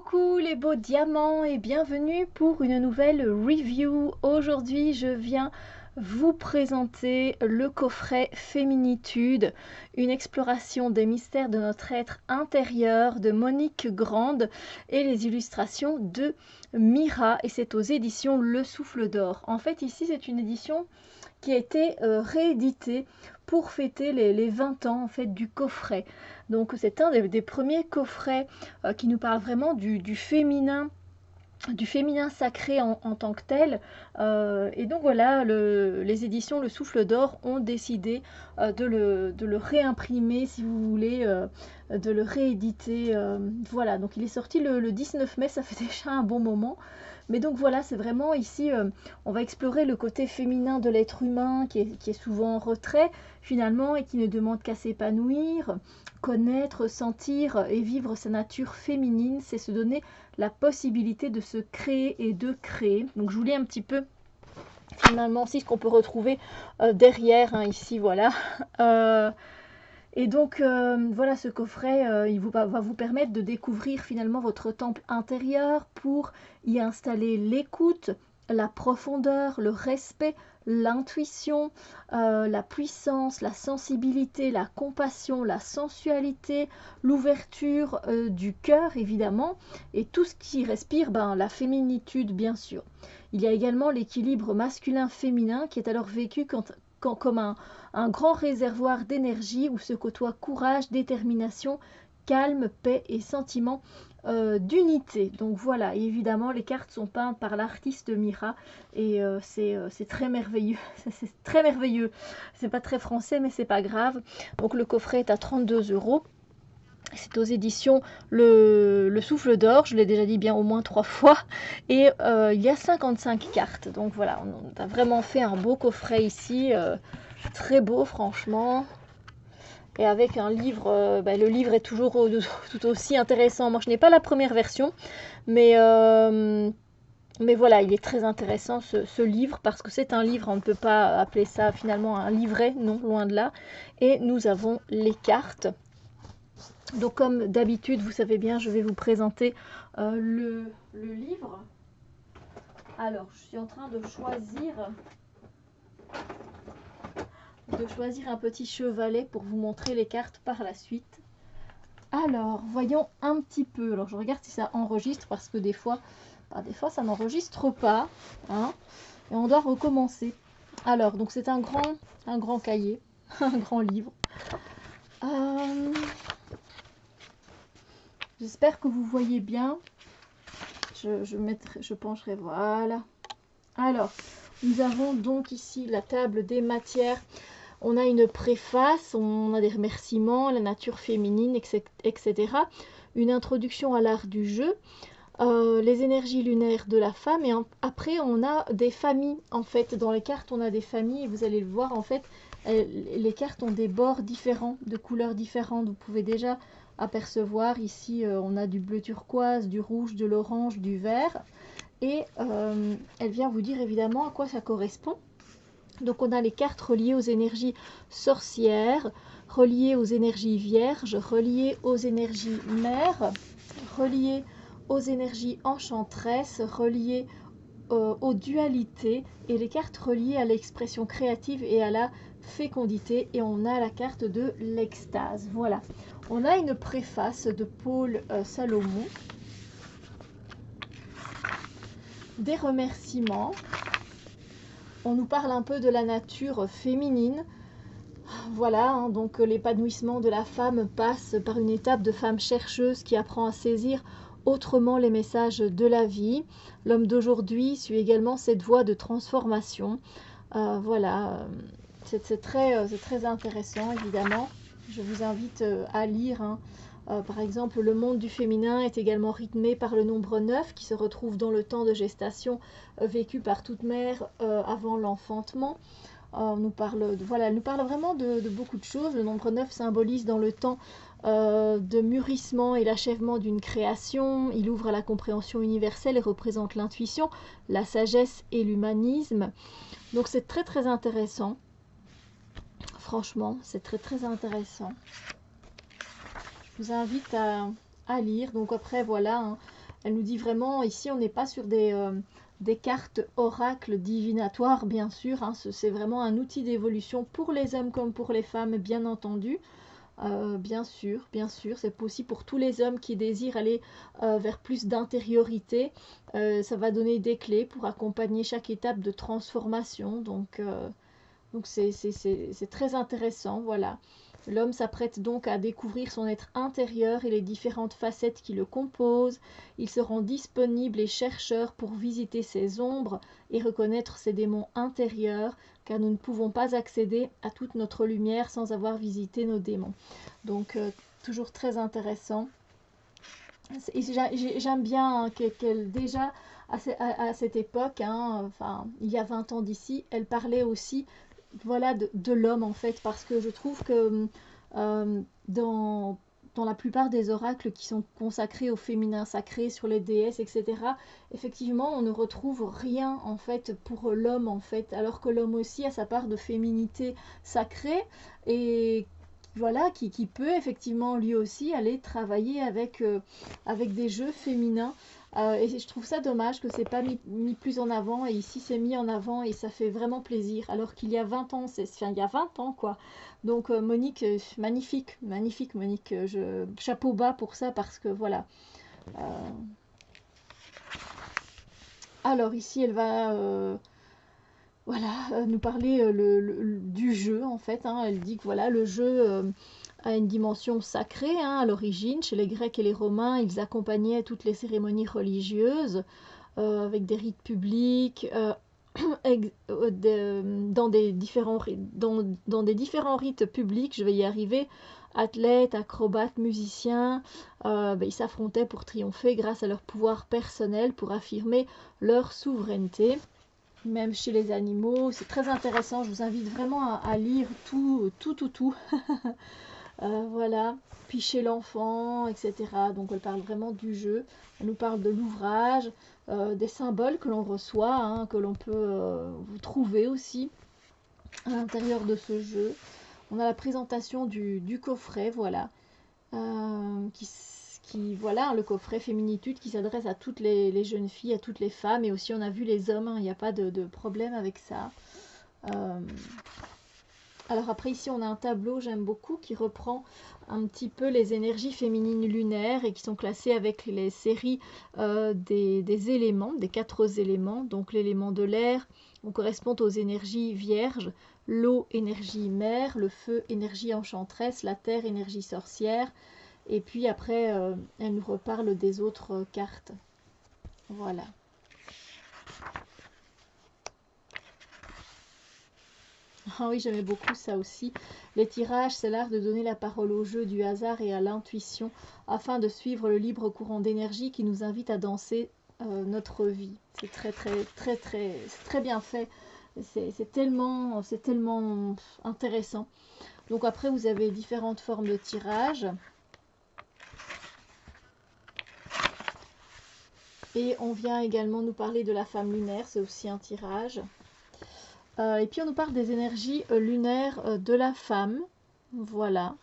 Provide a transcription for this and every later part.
Coucou les beaux diamants et bienvenue pour une nouvelle review. Aujourd'hui je viens vous présenter le coffret Féminitude, une exploration des mystères de notre être intérieur de Monique Grande et les illustrations de Mira, et c'est aux éditions Le Souffle d'Or. En fait ici c'est une édition qui a été réédité pour fêter les 20 ans en fait du coffret. Donc c'est un des premiers coffrets qui nous parle vraiment du féminin sacré en tant que tel. Et donc voilà, les éditions Le Souffle d'Or ont décidé de le réimprimer, si vous voulez, de le rééditer. Voilà, donc il est sorti le 19 mai, ça fait déjà un bon moment. Mais donc voilà, c'est vraiment ici, on va explorer le côté féminin de l'être humain qui est souvent en retrait finalement et qui ne demande qu'à s'épanouir, connaître, sentir et vivre sa nature féminine, c'est se donner la possibilité de se créer et de créer. Donc je vous lis un petit peu finalement aussi ce qu'on peut retrouver derrière, hein, ici, voilà. Et donc voilà, ce coffret va vous permettre de découvrir finalement votre temple intérieur pour y installer l'écoute, la profondeur, le respect, l'intuition, la puissance, la sensibilité, la compassion, la sensualité, l'ouverture du cœur évidemment, et tout ce qui respire, la féminitude bien sûr. Il y a également l'équilibre masculin-féminin qui est alors vécu comme un grand réservoir d'énergie où se côtoient courage, détermination, calme, paix et sentiment d'unité. Donc voilà, et évidemment les cartes sont peintes par l'artiste Mira et c'est très merveilleux. C'est très merveilleux. C'est pas très français mais c'est pas grave. Donc le coffret est à 32 €. C'est aux éditions le Souffle d'Or, je l'ai déjà dit bien au moins 3 fois. Et il y a 55 cartes. Donc voilà, on a vraiment fait un beau coffret ici. Très beau franchement. Et avec un livre, le livre est toujours tout aussi intéressant. Moi je n'ai pas la première version, mais voilà, il est très intéressant ce livre parce que c'est un livre, on ne peut pas appeler ça finalement un livret, non, loin de là. Et nous avons les cartes. Donc comme d'habitude, vous savez bien, je vais vous présenter le livre. Alors, je suis en train de choisir un petit chevalet pour vous montrer les cartes par la suite. Alors, voyons un petit peu. Alors, je regarde si ça enregistre parce que des fois ça n'enregistre pas, hein, et on doit recommencer. Alors, donc c'est un grand cahier, un grand livre. J'espère que vous voyez bien. Je pencherai, voilà. Alors, nous avons donc ici la table des matières. On a une préface, on a des remerciements, la nature féminine, etc. Une introduction à l'art du jeu, les énergies lunaires de la femme. Et après, on a des familles. En fait, dans les cartes, on a des familles. Et vous allez le voir, en fait, les cartes ont des bords différents, de couleurs différentes. Vous pouvez déjà apercevoir ici, on a du bleu turquoise, du rouge, de l'orange, du vert. Et elle vient vous dire évidemment à quoi ça correspond. Donc on a les cartes reliées aux énergies sorcières, reliées aux énergies vierges, reliées aux énergies mères, reliées aux énergies enchanteresses, reliées aux dualités, et les cartes reliées à l'expression créative et à la fécondité. Et on a la carte de l'extase. Voilà. On a une préface de Paul Salomon, des remerciements. On nous parle un peu de la nature féminine. Voilà, hein, donc l'épanouissement de la femme passe par une étape de femme chercheuse qui apprend à saisir autrement les messages de la vie. L'homme d'aujourd'hui suit également cette voie de transformation. Voilà, c'est très intéressant évidemment. Je vous invite à lire, hein. Par exemple, le monde du féminin est également rythmé par le nombre 9 qui se retrouve dans le temps de gestation vécu par toute mère avant l'enfantement. Nous parle vraiment de beaucoup de choses. Le nombre 9 symbolise dans le temps de mûrissement et l'achèvement d'une création. Il ouvre à la compréhension universelle et représente l'intuition, la sagesse et l'humanisme. Donc c'est très intéressant. Franchement, c'est très intéressant. Je vous invite à lire. Donc après, voilà, hein, Elle nous dit vraiment, ici on n'est pas sur des cartes oracles divinatoires, bien sûr, hein, c'est vraiment un outil d'évolution pour les hommes comme pour les femmes, bien entendu. Bien sûr, c'est aussi pour tous les hommes qui désirent aller vers plus d'intériorité. Ça va donner des clés pour accompagner chaque étape de transformation. Donc c'est très intéressant, voilà. L'homme s'apprête donc à découvrir son être intérieur et les différentes facettes qui le composent. Il se rend disponible et chercheur pour visiter ses ombres et reconnaître ses démons intérieurs, car nous ne pouvons pas accéder à toute notre lumière sans avoir visité nos démons. Donc, toujours très intéressant. J'aime bien hein, qu'elle déjà, à cette époque, hein, enfin, il y a 20 ans d'ici, elle parlait aussi voilà, de l'homme en fait, parce que je trouve que euh, dans la plupart des oracles qui sont consacrés au féminin sacré, sur les déesses, etc., effectivement, on ne retrouve rien en fait pour l'homme en fait, alors que l'homme aussi a sa part de féminité sacrée et voilà, qui peut effectivement lui aussi aller travailler avec des jeux féminins. Et je trouve ça dommage que c'est pas mis plus en avant et ici c'est mis en avant et ça fait vraiment plaisir. Alors qu'il y a 20 ans, enfin il y a 20 ans quoi. Donc Monique, magnifique, magnifique Monique, chapeau bas pour ça parce que voilà. Euh, alors ici elle va voilà, nous parler du jeu en fait. Hein. Elle dit que voilà, le jeu a une dimension sacrée hein, à l'origine. Chez les Grecs et les Romains, ils accompagnaient toutes les cérémonies religieuses avec des rites publics, dans des différents rites publics, je vais y arriver, athlètes, acrobates, musiciens, ils s'affrontaient pour triompher grâce à leur pouvoir personnel, pour affirmer leur souveraineté. Même chez les animaux, c'est très intéressant, je vous invite vraiment à lire tout. Voilà, puis chez l'enfant, etc. Donc elle parle vraiment du jeu, elle nous parle de l'ouvrage, des symboles que l'on reçoit, hein, que l'on peut trouver aussi à l'intérieur de ce jeu. On a la présentation du coffret, voilà, voilà, le coffret Féminitude qui s'adresse à toutes les jeunes filles, à toutes les femmes, et aussi on a vu les hommes, hein, il n'y a pas de problème avec ça. Alors après ici on a un tableau, j'aime beaucoup, qui reprend un petit peu les énergies féminines lunaires et qui sont classées avec les séries des éléments, des 4 éléments. Donc l'élément de l'air, on correspond aux énergies vierges, l'eau, énergie mère, le feu, énergie enchanteresse, la terre, énergie sorcière. Et puis après, elle nous reparle des autres cartes. Voilà. Ah oui, j'aimais beaucoup ça aussi. Les tirages, c'est l'art de donner la parole au jeu du hasard et à l'intuition afin de suivre le libre courant d'énergie qui nous invite à danser notre vie. C'est très bien fait. C'est tellement intéressant. Donc après, vous avez différentes formes de tirage. Et on vient également nous parler de la femme lunaire, c'est aussi un tirage. Et puis on nous parle des énergies lunaires de la femme. Voilà.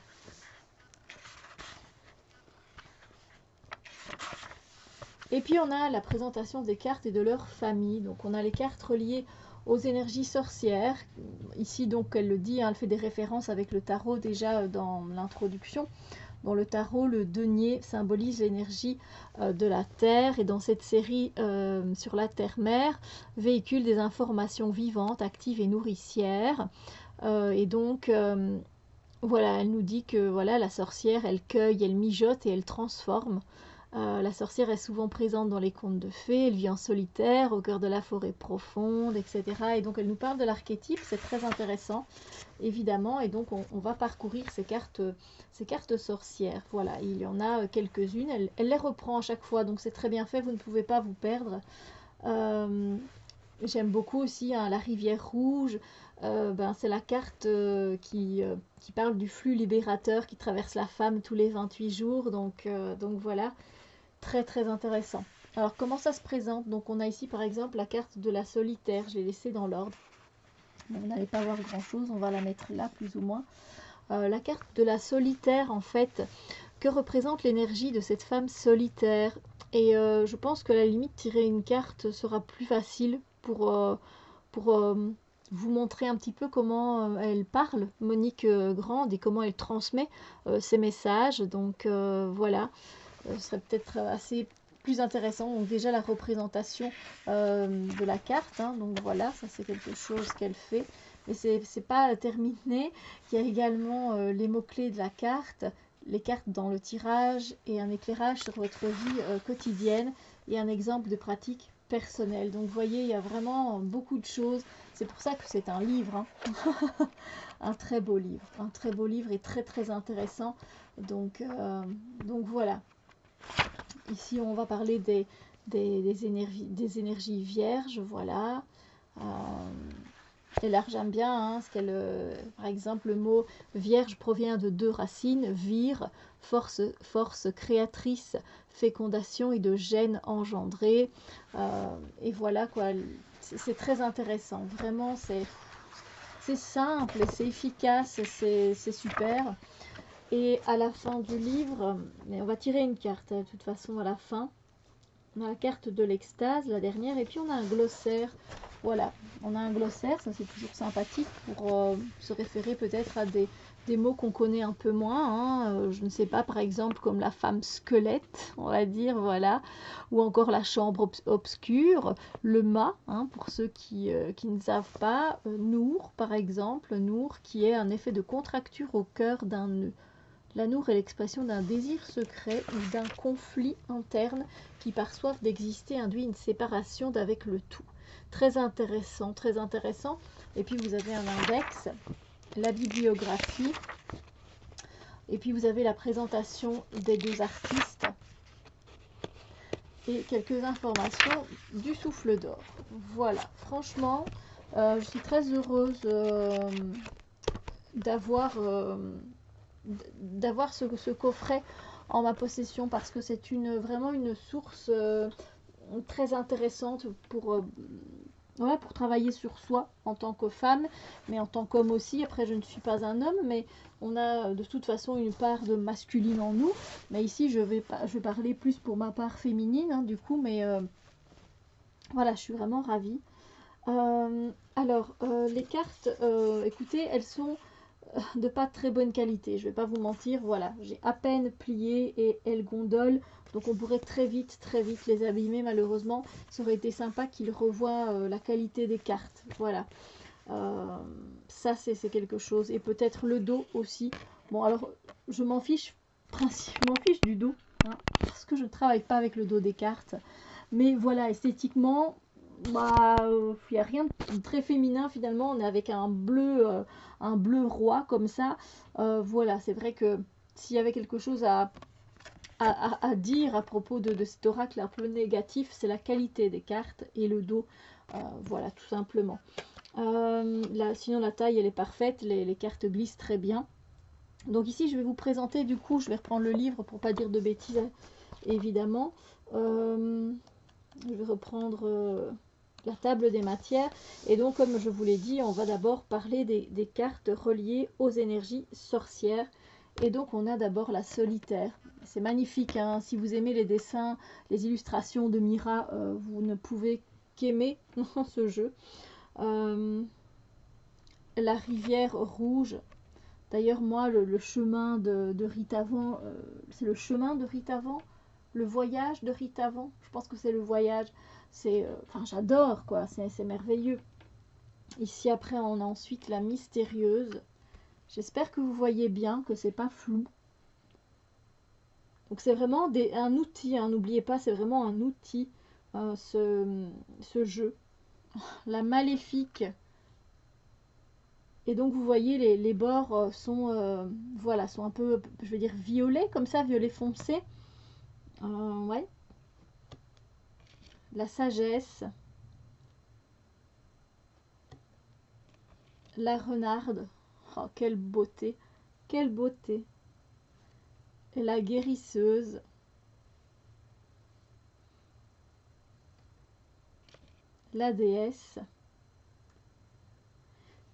Et puis on a la présentation des cartes et de leur famille. Donc on a les cartes reliées aux énergies sorcières. Ici donc elle le dit, hein, elle fait des références avec le tarot déjà dans l'introduction. Dans le tarot, le denier symbolise l'énergie de la Terre et dans cette série sur la Terre-Mère, véhicule des informations vivantes, actives et nourricières. Et donc, voilà, elle nous dit que voilà, la sorcière, elle cueille, elle mijote et elle transforme. La sorcière est souvent présente dans les contes de fées, elle vit en solitaire, au cœur de la forêt profonde, etc. Et donc elle nous parle de l'archétype, c'est très intéressant, évidemment. Et donc on va parcourir ces cartes sorcières. Voilà, il y en a quelques-unes, elle les reprend à chaque fois, donc c'est très bien fait, vous ne pouvez pas vous perdre. J'aime beaucoup aussi hein, la rivière rouge. C'est la carte qui parle du flux libérateur qui traverse la femme tous les 28 jours. Donc voilà, très intéressant. Alors comment ça se présente? Donc on a ici par exemple la carte de la solitaire, je l'ai laissée dans l'ordre. Bon, vous n'allez pas voir grand chose, on va la mettre là plus ou moins. La carte de la solitaire en fait Que représente l'énergie de cette femme solitaire? Et je pense que à la limite, tirer une carte sera plus facile pour vous montrer un petit peu comment elle parle, Monique Grande, et comment elle transmet ses messages. Donc voilà, ce serait peut-être assez plus intéressant. Donc déjà la représentation de la carte, hein. Donc voilà, ça c'est quelque chose qu'elle fait. Mais c'est pas terminé. Il y a également les mots-clés de la carte, les cartes dans le tirage et un éclairage sur votre vie quotidienne et un exemple de pratique personnelle. Donc vous voyez, il y a vraiment beaucoup de choses. C'est pour ça que c'est un livre, hein. Un très beau livre et très très intéressant. Donc voilà. Ici, on va parler des énergies vierges, voilà. Euh, et là, j'aime bien, hein, par exemple, le mot vierge provient de deux racines, vir, force créatrice, fécondation, et de gène engendré. Et voilà, quoi, c'est très intéressant. Vraiment, c'est simple, c'est efficace, c'est super. Et à la fin du livre, mais on va tirer une carte de toute façon à la fin. On a la carte de l'extase, la dernière, et puis on a un glossaire. Voilà, on a un glossaire, ça c'est toujours sympathique pour se référer peut-être à des mots qu'on connaît un peu moins, hein. Je ne sais pas, par exemple, comme la femme squelette, on va dire, voilà, ou encore la chambre obscure, le mât, hein, pour ceux qui ne savent pas, Nour, par exemple, Nour, qui est un effet de contracture au cœur d'un nœud. L'amour est l'expression d'un désir secret ou d'un conflit interne qui, par soif d'exister, induit une séparation d'avec le tout. Très intéressant, très intéressant. Et puis vous avez un index, la bibliographie, et puis vous avez la présentation des deux artistes et quelques informations du souffle d'or. Voilà, franchement, je suis très heureuse d'avoir ce coffret en ma possession parce que c'est vraiment une source très intéressante voilà, pour travailler sur soi en tant que femme, mais en tant qu'homme aussi. Après, je ne suis pas un homme, mais on a de toute façon une part de masculine en nous. Mais ici, je vais parler plus pour ma part féminine, hein, du coup, mais voilà, je suis vraiment ravie. Alors, les cartes, écoutez, elles sont de pas très bonne qualité, je vais pas vous mentir, voilà, j'ai à peine plié et elles gondolent, donc on pourrait très vite les abîmer malheureusement. Ça aurait été sympa qu'ils revoient la qualité des cartes, voilà. Ça c'est quelque chose, et peut-être le dos aussi. Bon alors, je m'en fiche du dos, hein, parce que je ne travaille pas avec le dos des cartes, mais voilà, esthétiquement, bah, il n'y a rien de très féminin finalement. On est avec un bleu roi comme ça. Voilà, c'est vrai que s'il y avait quelque chose à dire à propos de cet oracle un peu négatif, c'est la qualité des cartes et le dos. Voilà, tout simplement. Là, sinon la taille elle est parfaite, les cartes glissent très bien. Donc ici je vais vous présenter, du coup je vais reprendre le livre pour pas dire de bêtises évidemment. Je vais reprendre la table des matières. Et donc, comme je vous l'ai dit, on va d'abord parler des cartes reliées aux énergies sorcières. Et donc, on a d'abord la solitaire. C'est magnifique, hein. Si vous aimez les dessins, les illustrations de Mira, vous ne pouvez qu'aimer ce jeu. La rivière rouge. D'ailleurs, moi, le chemin de Ritavant, c'est le chemin de Ritavant, le voyage de Ritavant. Je pense que c'est le voyage. Enfin, j'adore, quoi. C'est merveilleux. Ici, après, on a ensuite la mystérieuse. J'espère que vous voyez bien, que c'est pas flou. Donc, c'est vraiment un outil, hein. N'oubliez pas, c'est vraiment un outil, ce jeu. La maléfique. Et donc vous voyez les bords sont voilà, sont un peu, je vais dire violets comme ça, violet foncé. Ouais. La sagesse. La renarde. Oh, quelle beauté. Quelle beauté. Et la guérisseuse. La déesse.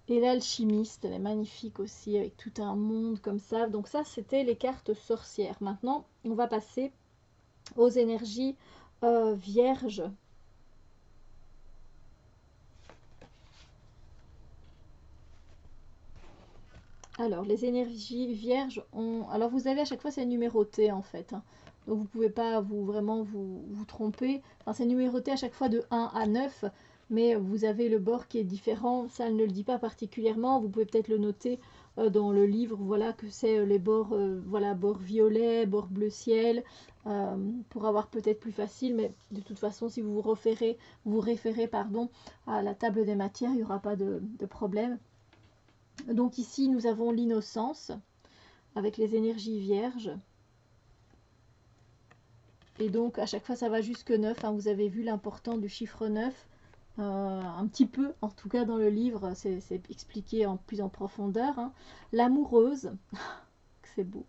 Et l'alchimiste, elle est magnifique aussi, avec tout un monde comme ça. Donc ça, c'était les cartes sorcières. Maintenant, on va passer aux énergies vierges. Alors, les énergies vierges ont... Alors, vous avez à chaque fois, c'est numéroté en fait, hein. Donc, vous ne pouvez pas vous tromper. Enfin, c'est numéroté à chaque fois de 1 à 9. Mais vous avez le bord qui est différent. Ça, elle ne le dit pas particulièrement. Vous pouvez peut-être le noter dans le livre. Voilà, que c'est les bords, voilà, bord violet, bord bleu ciel. Pour avoir peut-être plus facile. Mais de toute façon, si vous vous référez pardon, à la table des matières, il n'y aura pas de problème. Donc ici, nous avons l'innocence avec les énergies vierges. Et donc, à chaque fois, ça va jusque 9. Hein. Vous avez vu l'important du chiffre 9. Un petit peu, en tout cas dans le livre, c'est expliqué plus en profondeur. Hein. L'amoureuse, c'est beau.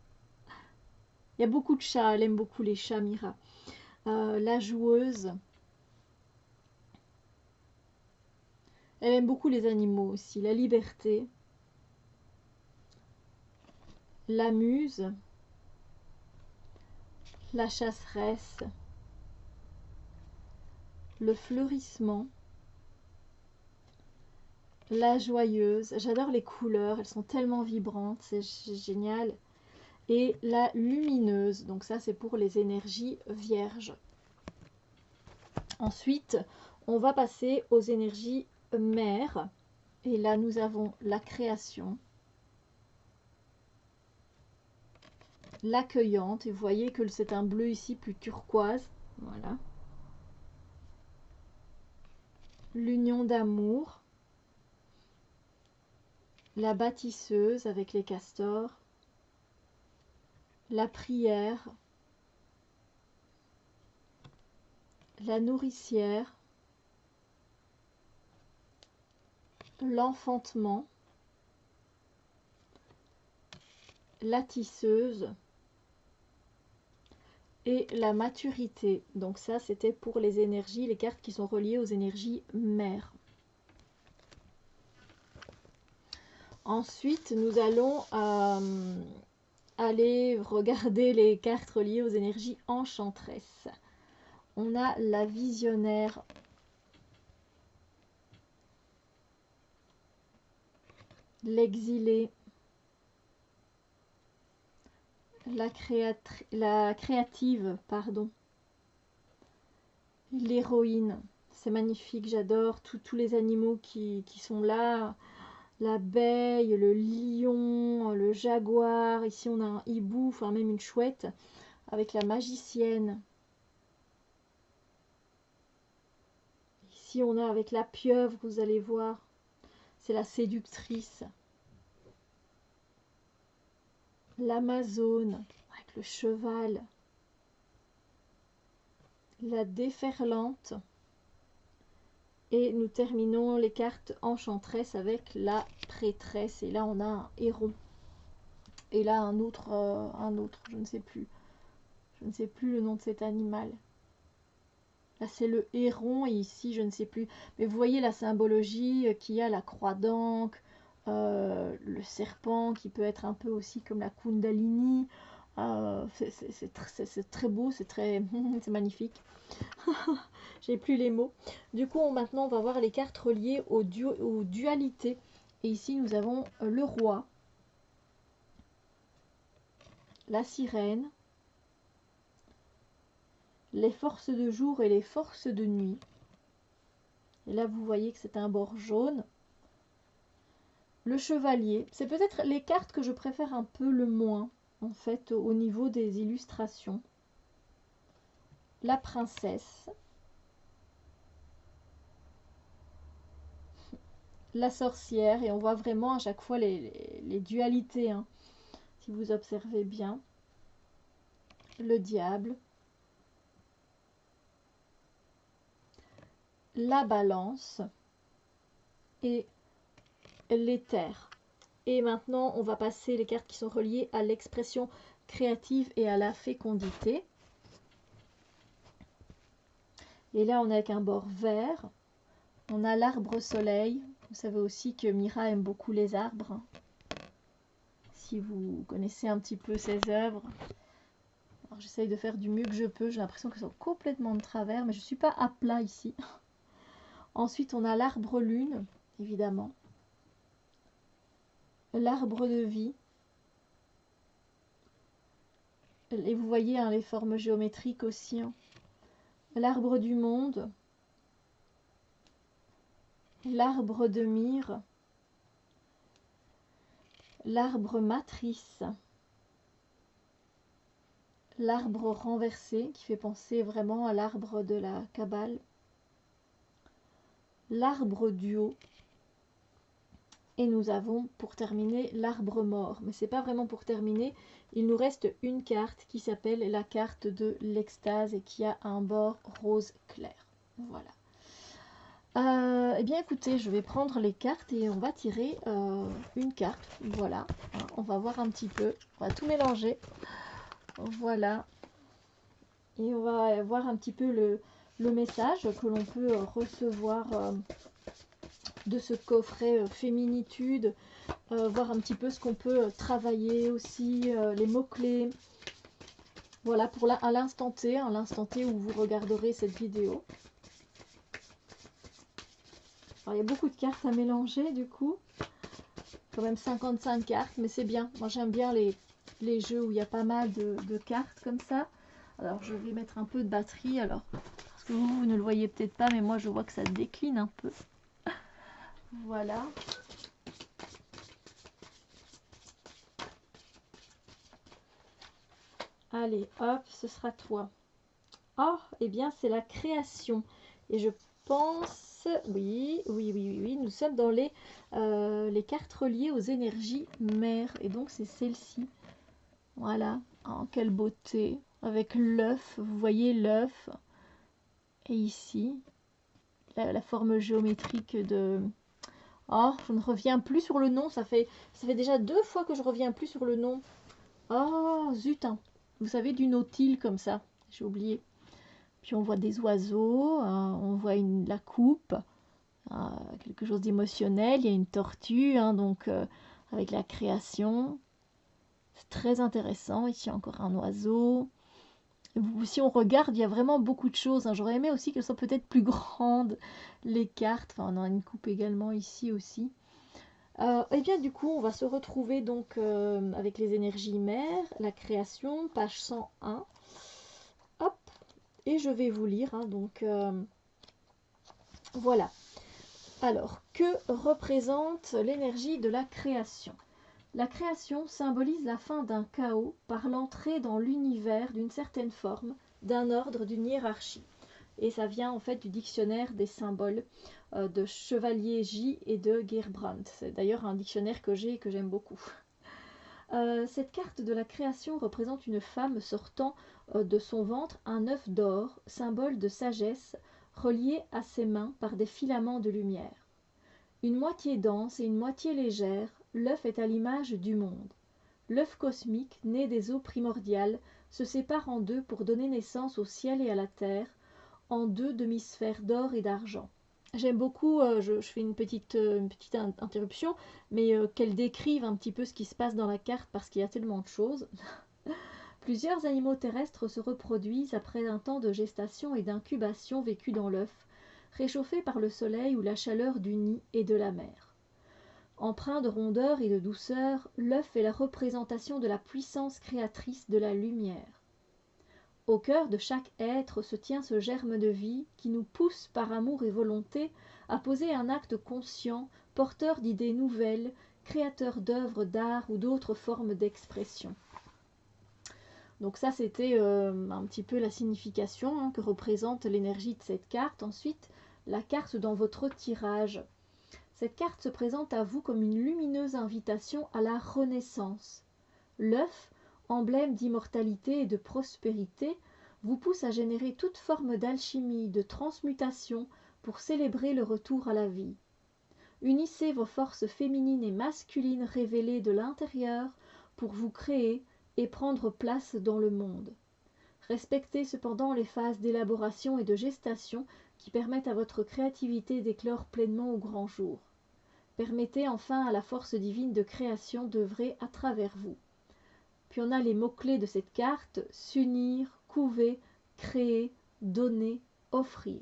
Il y a beaucoup de chats, elle aime beaucoup les chats, Mira. La joueuse. Elle aime beaucoup les animaux aussi. La liberté. La muse. La chasseresse. Le fleurissement. La joyeuse. J'adore les couleurs, elles sont tellement vibrantes, c'est génial. Et la lumineuse, donc ça c'est pour les énergies vierges. Ensuite, on va passer aux énergies mères. Et là, nous avons la création, l'accueillante. Et vous voyez que c'est un bleu ici plus turquoise. Voilà. L'union d'amour. La bâtisseuse avec les castors. La prière. La nourricière. L'enfantement. La tisseuse et la maturité. Donc ça, c'était pour les énergies, les cartes qui sont reliées aux énergies mères. Ensuite, nous allons aller regarder les cartes reliées aux énergies enchanteresses. On a la visionnaire, l'exilée, la créative, pardon, l'héroïne. C'est magnifique, j'adore tous les animaux qui sont là. L'abeille, le lion, le jaguar. Ici, on a un hibou, enfin même une chouette, avec la magicienne. Ici, on a avec la pieuvre, vous allez voir. C'est la séductrice. L'amazone, avec le cheval. La déferlante. Et nous terminons les cartes enchanteresses avec la prêtresse. Et là, on a un héron. Et là, un autre, je ne sais plus. Je ne sais plus le nom de cet animal. Là, c'est le héron. Et ici, je ne sais plus. Mais vous voyez la symbologie qu'il y a, la croix d'Ankh, le serpent qui peut être un peu aussi comme la Kundalini. C'est très beau, c'est très... c'est magnifique. J'ai plus les mots. Du coup, maintenant, on va voir les cartes reliées aux dualités. Et ici, nous avons le roi, la sirène, les forces de jour et les forces de nuit. Et là, vous voyez que c'est un bord jaune. Le chevalier, c'est peut-être les cartes que je préfère un peu le moins, en fait, au niveau des illustrations. La princesse. La sorcière, et on voit vraiment à chaque fois les dualités, hein, si vous observez bien. Le diable. La balance. Et l'éther. Et maintenant, on va passer les cartes qui sont reliées à l'expression créative et à la fécondité. Et là, on est avec un bord vert. On a l'arbre soleil. Vous savez aussi que Mira aime beaucoup les arbres. Si vous connaissez un petit peu ses œuvres. Alors j'essaye de faire du mieux que je peux. J'ai l'impression qu'elles sont complètement de travers, mais je ne suis pas à plat ici. Ensuite, on a l'arbre lune, évidemment. L'arbre de vie. Et vous voyez hein, les formes géométriques aussi. Hein. L'arbre du monde. L'arbre de myrrhe. L'arbre matrice. L'arbre renversé, qui fait penser vraiment à l'arbre de la Kabbale. L'arbre du haut. Et nous avons pour terminer l'arbre mort. Mais c'est pas vraiment pour terminer. Il nous reste une carte qui s'appelle la carte de l'extase et qui a un bord rose clair. Voilà. Eh bien écoutez, je vais prendre les cartes et on va tirer une carte. Voilà. On va voir un petit peu. On va tout mélanger. Voilà. Et on va voir un petit peu le message que l'on peut recevoir de ce coffret féminitude, voir un petit peu ce qu'on peut travailler aussi, les mots-clés. Voilà, pour à l'instant T où vous regarderez cette vidéo. Alors, il y a beaucoup de cartes à mélanger du coup. Quand même 55 cartes, mais c'est bien. Moi j'aime bien les jeux où il y a pas mal de cartes comme ça. Alors je vais mettre un peu de batterie, alors parce que vous ne le voyez peut-être pas, mais moi je vois que ça décline un peu. Voilà. Allez, hop, ce sera toi. Oh, eh bien c'est la création. Et je pense, oui, nous sommes dans les cartes reliées aux énergies mères. Et donc c'est celle-ci. Voilà, oh, quelle beauté. Avec l'œuf, vous voyez l'œuf. Et ici, la forme géométrique de... Oh, je ne reviens plus sur le nom. Ça fait déjà 2 fois que je reviens plus sur le nom. Oh, zut. Hein. Vous savez, du nautile comme ça. J'ai oublié. Puis on voit des oiseaux. On voit la coupe. Quelque chose d'émotionnel. Il y a une tortue. Hein, donc, avec la création. C'est très intéressant. Ici, encore un oiseau. Si on regarde, il y a vraiment beaucoup de choses. Hein. J'aurais aimé aussi qu'elles soient peut-être plus grandes, les cartes. Enfin, on a une coupe également ici aussi. Et bien du coup, on va se retrouver donc avec les énergies mères, la création, page 101. Hop, et je vais vous lire. Hein, donc voilà. Alors, que représente l'énergie de la création? La création symbolise la fin d'un chaos par l'entrée dans l'univers d'une certaine forme, d'un ordre, d'une hiérarchie. Et ça vient en fait du dictionnaire des symboles de Chevalier J et de Gerbrandt. C'est d'ailleurs un dictionnaire que j'ai et que j'aime beaucoup. Cette carte de la création représente une femme sortant de son ventre un œuf d'or, symbole de sagesse, relié à ses mains par des filaments de lumière. Une moitié dense et une moitié légère, l'œuf est à l'image du monde. L'œuf cosmique, né des eaux primordiales, se sépare en deux pour donner naissance au ciel et à la terre, en 2 demi-sphères d'or et d'argent. J'aime beaucoup, je fais une petite interruption, mais qu'elle décrive un petit peu ce qui se passe dans la carte parce qu'il y a tellement de choses. Plusieurs animaux terrestres se reproduisent après un temps de gestation et d'incubation vécu dans l'œuf, réchauffé par le soleil ou la chaleur du nid et de la mer. Empreint de rondeur et de douceur, l'œuf est la représentation de la puissance créatrice de la lumière. Au cœur de chaque être se tient ce germe de vie qui nous pousse par amour et volonté à poser un acte conscient, porteur d'idées nouvelles, créateur d'œuvres d'art ou d'autres formes d'expression. Donc ça c'était un petit peu la signification hein, que représente l'énergie de cette carte. Ensuite, la carte dans votre tirage. Cette carte se présente à vous comme une lumineuse invitation à la renaissance. L'œuf, emblème d'immortalité et de prospérité, vous pousse à générer toute forme d'alchimie, de transmutation pour célébrer le retour à la vie. Unissez vos forces féminines et masculines révélées de l'intérieur pour vous créer et prendre place dans le monde. Respectez cependant les phases d'élaboration et de gestation qui permettent à votre créativité d'éclore pleinement au grand jour. Permettez enfin à la force divine de création d'œuvrer à travers vous. Puis on a les mots-clés de cette carte: s'unir, couver, créer, donner, offrir.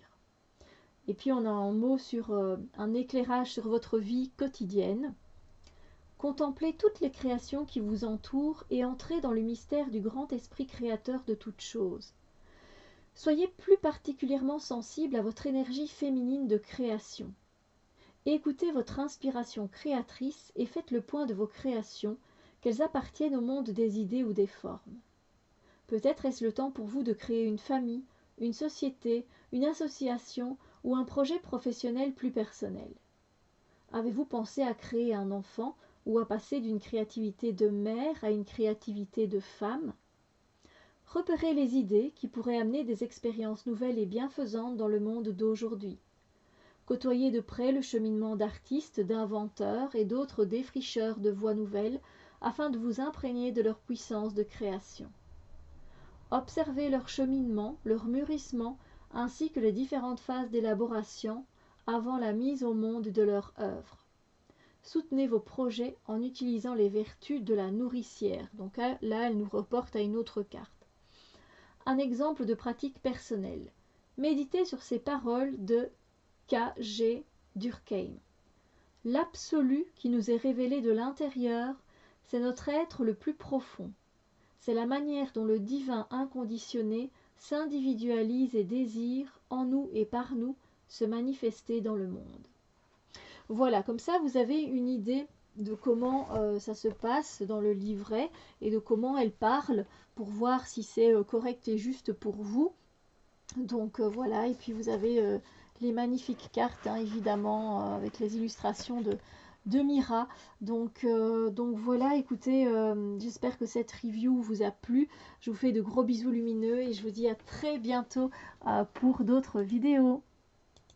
Et puis on a un mot sur un éclairage sur votre vie quotidienne. Contemplez toutes les créations qui vous entourent et entrez dans le mystère du grand esprit créateur de toutes choses. Soyez plus particulièrement sensible à votre énergie féminine de création. Écoutez votre inspiration créatrice et faites le point de vos créations, qu'elles appartiennent au monde des idées ou des formes. Peut-être est-ce le temps pour vous de créer une famille, une société, une association ou un projet professionnel plus personnel. Avez-vous pensé à créer un enfant ou à passer d'une créativité de mère à une créativité de femme? Repérez les idées qui pourraient amener des expériences nouvelles et bienfaisantes dans le monde d'aujourd'hui. Côtoyez de près le cheminement d'artistes, d'inventeurs et d'autres défricheurs de voies nouvelles afin de vous imprégner de leur puissance de création. Observez leur cheminement, leur mûrissement, ainsi que les différentes phases d'élaboration avant la mise au monde de leur œuvre. Soutenez vos projets en utilisant les vertus de la nourricière. Donc là, elle nous reporte à une autre carte. Un exemple de pratique personnelle. Méditez sur ces paroles de K.G. Durkheim. L'absolu qui nous est révélé de l'intérieur, c'est notre être le plus profond. C'est la manière dont le divin inconditionné s'individualise et désire, en nous et par nous, se manifester dans le monde. Voilà, comme ça vous avez une idée de comment ça se passe dans le livret et de comment elle parle pour voir si c'est correct et juste pour vous. Donc voilà, et puis vous avez les magnifiques cartes, hein, évidemment, avec les illustrations de Mira. Donc voilà, écoutez, j'espère que cette review vous a plu. Je vous fais de gros bisous lumineux et je vous dis à très bientôt pour d'autres vidéos.